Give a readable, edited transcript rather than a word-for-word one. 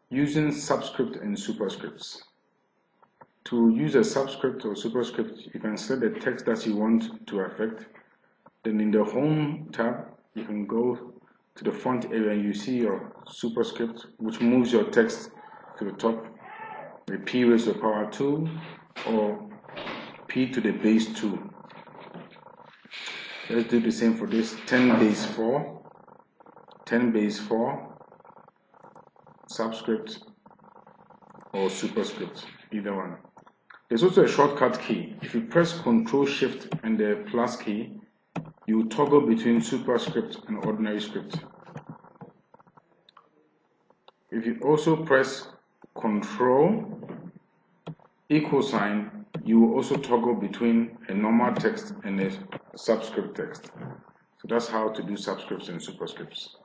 Using subscript and superscripts. To use a subscript or superscript, you can select the text that you want to affect. Then in the Home tab, you can go to the font area and you see your superscript, which moves your text to the top. The P raised to the power 2 or P to the base 2. Let's do the same for this. 10 base 4, 10 base 4, subscript or superscript, either one. There's also a shortcut key. If you press Ctrl Shift and the plus key, you toggle between superscript and ordinary script. If you also press Ctrl =, you will also toggle between a normal text and a subscript text. So that's how to do subscripts and superscripts.